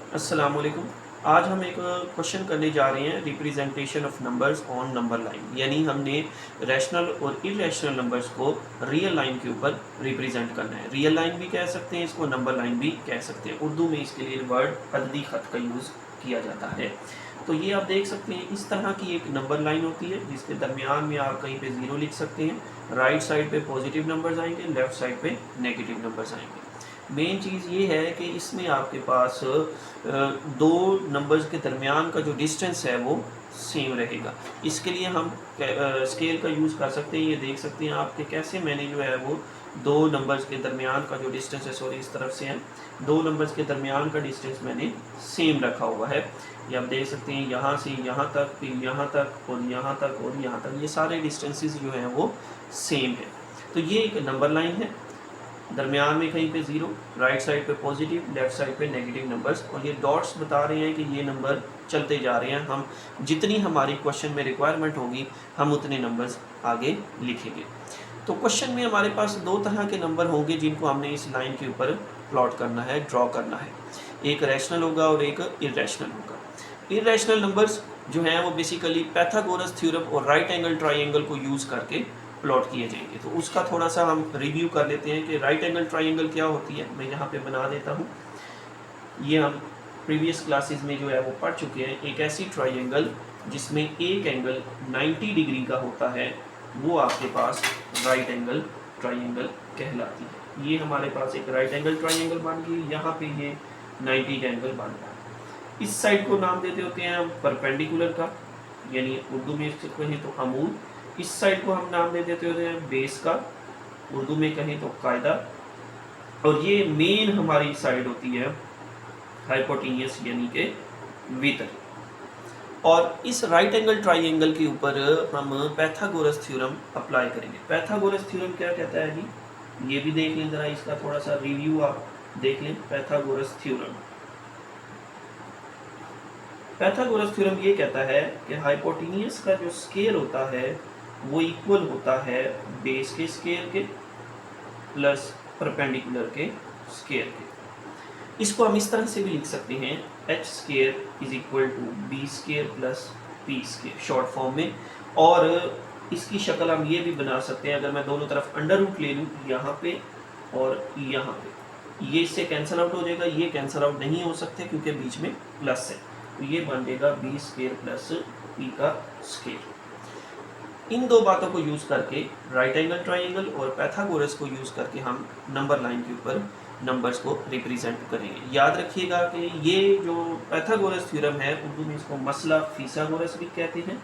अस्सलाम वालेकुम। आज हम एक क्वेश्चन करने जा रहे हैं representation of numbers on number line, यानी हमने रैशनल और इरेशनल नंबर्स को रियल लाइन के ऊपर रिप्रेजेंट करना है। रियल लाइन भी कह सकते हैं इसको, नंबर लाइन भी कह सकते हैं। उर्दू में इसके लिए वर्ड अददी ख़त का यूज़ किया जाता है। तो ये आप देख सकते हैं, इस तरह की एक नंबर लाइन होती है जिसके दरमियान में आप कहीं पे ज़ीरो लिख सकते हैं। राइट साइड पे पॉजिटिव नंबर्स आएंगे, लेफ़्ट साइड पे नेगेटिव नंबर्स आएंगे। मेन चीज़ ये है कि इसमें आपके पास दो नंबर्स के दरमियान का जो डिस्टेंस है वो सेम रहेगा। इसके लिए हम स्केल का यूज़ कर सकते हैं। ये देख सकते हैं आप कि कैसे मैंने जो है वो दो नंबर्स के दरमियान का जो डिस्टेंस है, सॉरी इस तरफ से है, दो नंबर्स के दरमियान का डिस्टेंस मैंने सेम रखा हुआ है। ये आप देख सकते हैं, यहाँ से यहाँ तक, फिर यहाँ तक और यहाँ तक और यहाँ तक, ये सारे डिस्टेंसेस जो हैं वो सेम है। तो ये एक नंबर लाइन है, दरमियान में कहीं पे ज़ीरो, राइट साइड पे पॉजिटिव, लेफ्ट साइड पे नेगेटिव नंबर्स, और ये डॉट्स बता रहे हैं कि ये नंबर चलते जा रहे हैं। हम जितनी हमारी क्वेश्चन में रिक्वायरमेंट होगी हम उतने नंबर्स आगे लिखेंगे। तो क्वेश्चन में हमारे पास दो तरह के नंबर होंगे जिनको हमने इस लाइन के ऊपर प्लॉट करना है, ड्रॉ करना है। एक रैशनल होगा और एक इरेशनल होगा। इरेशनल नंबर्स जो हैं वो बेसिकली पैथागोरस थ्योरम और राइट एंगल ट्राइंगल को यूज़ करके प्लॉट किए जाएंगे। तो उसका थोड़ा सा हम रिव्यू कर लेते हैं कि राइट एंगल ट्राइंगल क्या होती है। मैं यहाँ पे बना देता हूँ। ये हम प्रीवियस क्लासेस में जो है वो पढ़ चुके हैं। एक ऐसी ट्राइंगल जिसमें एक एंगल 90 डिग्री का होता है, वो आपके पास राइट एंगल ट्राइंगल कहलाती है। ये हमारे पास एक राइट एंगल ट्राइंगल बन गई। यहाँ पे ये 90 का एंगल बन रहा है। इस साइड को नाम देते होते हैं हम परपेंडिकुलर का, यानी उर्दू में इसको कहें तो अमूद। इस साइड को हम नाम दे देते होते हैं बेस का, उर्दू में कहें तो कायदा। और ये मेन हमारी साइड होती है हाइपोटेनियस, यानी कि वितर। और इस राइट एंगल ट्राइंगल के ऊपर हम पैथागोरस थ्योरम अप्लाई करेंगे। पैथागोरस थ्योरम क्या कहता है जी, ये भी देख लें जरा, इसका थोड़ा सा रिव्यू आप देख लें। पैथागोरस थ्योरम, पैथागोरस थ्योरम ये कहता है कि हाइपोटेनियस का जो स्केल होता है वो इक्वल होता है बेस के स्केल के प्लस परपेंडिकुलर के स्केल के। इसको हम इस तरह से भी लिख सकते हैं, H square is equal to B square plus P square, short form में। और इसकी शक्ल हम ये भी बना सकते हैं, अगर मैं दोनों तरफ अंडर रूट ले लूँ यहाँ पे और यहाँ पे, ये इससे कैंसिल आउट हो जाएगा। ये कैंसिल आउट नहीं हो सकते क्योंकि बीच में प्लस है, तो ये बन जाएगा बी स्केयर प्लस पी का स्केयर। इन दो बातों को यूज़ करके, राइट एंगल ट्राइंगल और पैथागोरस को यूज़ करके, हम नंबर लाइन के ऊपर नंबर्स को रिप्रेजेंट करेंगे। याद रखिएगा कि ये जो पैथागोरस थ्योरम है, उर्दू में इसको मसला फीसागोरस भी कहते हैं।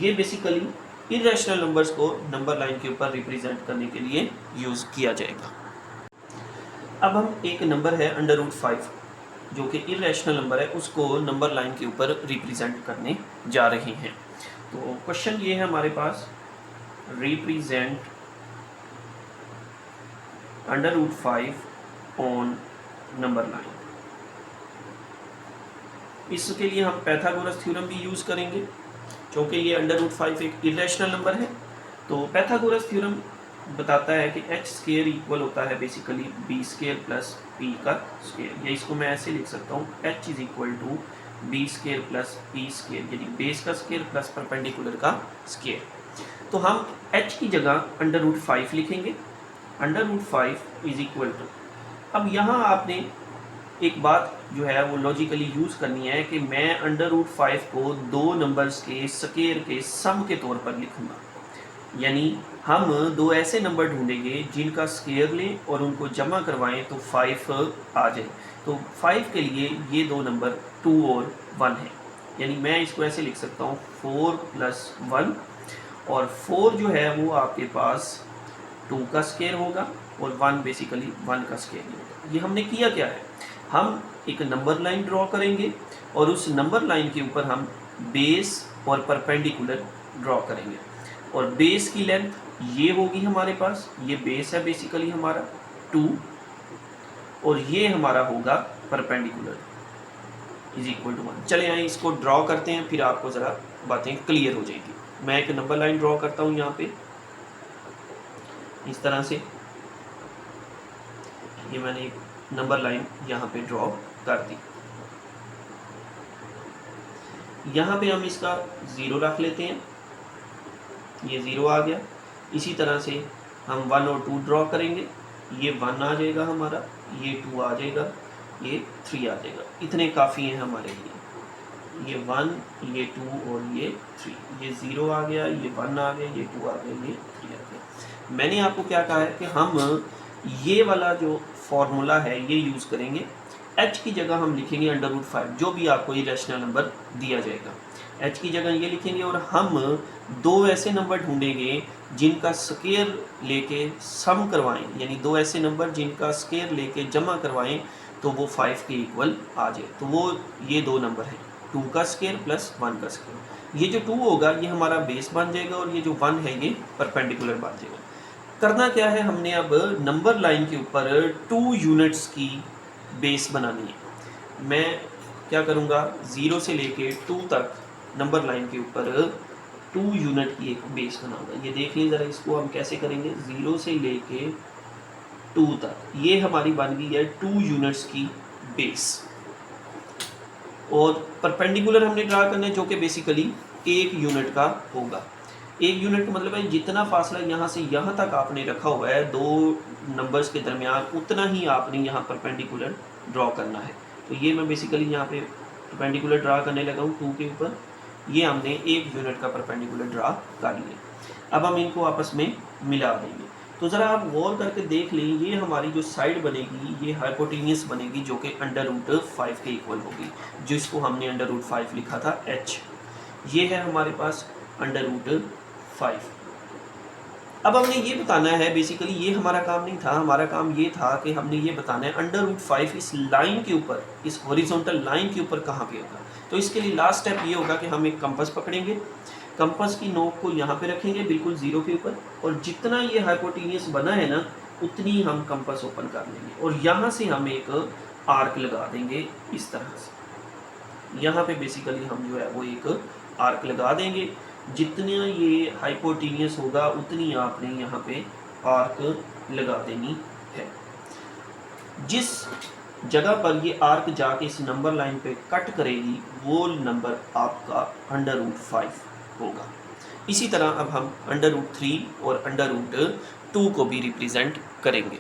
ये बेसिकली इरेशनल नंबर्स को नंबर लाइन के ऊपर रिप्रेजेंट करने के लिए यूज़ किया जाएगा। अब हम एक नंबर है √5 जो कि इरेशनल नंबर है, उसको नंबर लाइन के ऊपर रिप्रेजेंट करने जा रहे हैं। तो क्वेश्चन ये है हमारे पास, रिप्रेजेंट √5 ऑन नंबर लाइन। इसके लिए हम पैथागोरस थ्योरम भी यूज़ करेंगे, क्योंकि ये √5 एक इरेशनल नंबर है। तो पैथागोरस थ्योरम बताता है कि एच स्केयर इक्वल होता है basically B square plus P का स्केयर। या इसको मैं ऐसे लिख सकता हूँ, H is equal to B square plus P square, यानी बेस का स्केयर प्लस परपेंडिकुलर का स्केयर। तो हम एच की जगह √5 लिखेंगे। √5 इज इक्वल टू, अब यहाँ आपने एक बात जो है वो लॉजिकली यूज़ करनी है कि मैं √5 को दो नंबर्स के स्केयर के सम के तौर पर लिखूँगा। यानी हम दो ऐसे नंबर ढूंढेंगे जिनका स्केयर लें और उनको जमा करवाएं तो 5 आ जाए। तो 5 के लिए ये दो नंबर 2 और 1 है, यानी मैं इसको ऐसे लिख सकता हूँ 4 + 1। और 4 जो है वो आपके पास 2 का स्केयर होगा और 1 बेसिकली 1 का स्केयर होगा। ये हमने किया क्या है, हम एक नंबर लाइन ड्रॉ करेंगे और उस नंबर लाइन के ऊपर हम बेस और परपेंडिकुलर ड्रॉ करेंगे। और बेस की लेंथ ये होगी हमारे पास, ये बेस है बेसिकली हमारा 2, और ये हमारा होगा परपेंडिकुलर इज इक्वल टू 1। चले आए इसको ड्रॉ करते हैं, फिर आपको ज़रा बातें क्लियर हो जाएगी। मैं एक नंबर लाइन ड्रॉ करता हूँ यहाँ पे इस तरह से। ये मैंने एक नंबर लाइन यहाँ पे ड्रॉ कर दी। यहाँ पे हम इसका 0 रख लेते हैं, ये 0 आ गया। इसी तरह से हम 1 और 2 ड्रॉ करेंगे, ये 1 आ जाएगा हमारा, ये 2 आ जाएगा, ये 3 आ जाएगा। इतने काफ़ी हैं हमारे लिए, ये 1, ये 2 और ये 3। ये 0 आ गया, ये 1 आ गया, ये 2 आ गया, ये 3 आ गया। मैंने आपको क्या कहा है कि हम ये वाला जो फॉर्मूला है ये यूज़ करेंगे। h की जगह हम लिखेंगे √5, जो भी आपको इरेशनल नंबर दिया जाएगा h की जगह ये लिखेंगे, और हम दो ऐसे नंबर ढूंढेंगे जिनका स्केयर लेके सम करवाएं, यानी दो ऐसे नंबर जिनका स्केयर लेके जमा करवाएं तो वो 5 के इक्वल आ जाए। तो वो ये दो नंबर हैं, 2 का स्केयर प्लस 1 का स्केयर। ये जो 2 होगा ये हमारा बेस बन जाएगा, और ये जो 1 है ये परपेंडिकुलर बन जाएगा। करना क्या है, हमने अब नंबर लाइन के ऊपर 2 यूनिट्स की बेस बनानी है। मैं क्या करूँगा, 0 से लेके 2 तक नंबर लाइन के ऊपर 2 यूनिट की एक बेस बनाऊंगा। ये देख लीजिए ज़रा, इसको हम कैसे करेंगे। 0 से लेके 2 तक ये हमारी बन गई है 2 यूनिट्स की बेस, और परपेंडिकुलर हमने ड्रा करना है जो कि बेसिकली 1 यूनिट का होगा। 1 यूनिट का मतलब है जितना फासला यहाँ से यहाँ तक आपने रखा हुआ है दो नंबर्स के दरमियान, उतना ही आपने यहाँ परपेंडिकुलर ड्रॉ करना है। तो ये मैं बेसिकली यहाँ पे परपेंडिकुलर ड्रा करने लगा हूँ 2 के ऊपर। ये हमने 1 यूनिट का परपेंडिकुलर ड्रा कर लिया। अब हम इनको आपस में मिला देंगे। तो ज़रा आप गौर करके देख लें, ये हमारी जो साइड बनेगी ये हाइपोटेनियस बनेगी, जो कि √5 के इक्वल होगी, जिसको हमने √5 लिखा था h। ये है हमारे पास √5। अब हमने ये बताना है, बेसिकली ये हमारा काम नहीं था, हमारा काम ये था कि हमने ये बताना है √5 इस लाइन के ऊपर, इस हॉरिजॉन्टल लाइन के ऊपर कहाँ पे होगा। तो इसके लिए लास्ट स्टेप ये होगा कि हम एक कंपास पकड़ेंगे, कंपास की नोक को यहाँ पे रखेंगे बिल्कुल 0 के ऊपर, और जितना ये हाइपोटेनियस बना है ना उतनी हम कंपास ओपन कर लेंगे, और यहाँ से हम एक आर्क लगा देंगे इस तरह से। यहाँ पे बेसिकली हम जो है वो एक आर्क लगा देंगे। जितना ये हाइपोटेनियस होगा उतनी आपने यहाँ पे आर्क लगा देनी है। जिस जगह पर ये आर्क जाके इस नंबर लाइन पे कट करेगी वो नंबर आपका √5 होगा। इसी तरह अब हम √3 और √2 को भी रिप्रेजेंट करेंगे।